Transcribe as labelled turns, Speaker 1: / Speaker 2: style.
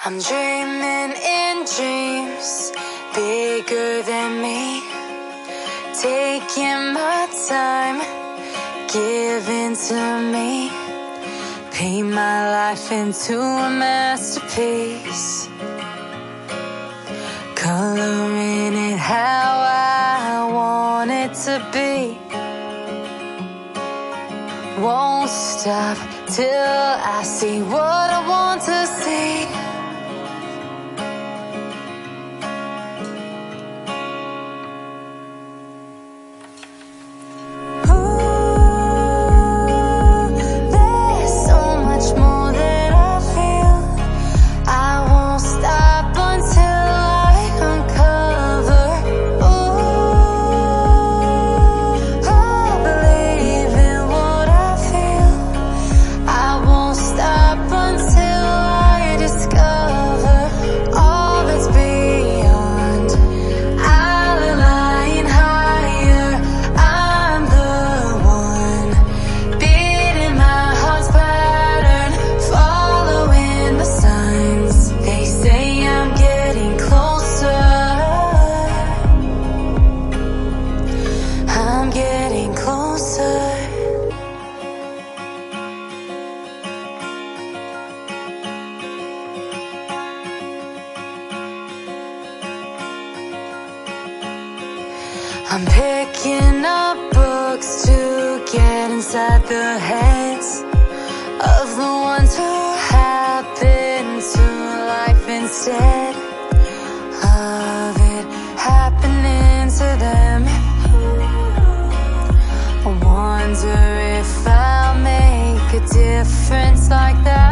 Speaker 1: I'm dreaming in dreams bigger than me, taking my time, giving to me, paint my life into a masterpiece, coloring it how I want it to be. Won't stop till I see what I want to see. I'm picking up books to get inside the heads of the ones who happen to life instead of it happening to them. I wonder if I'll make a difference like that.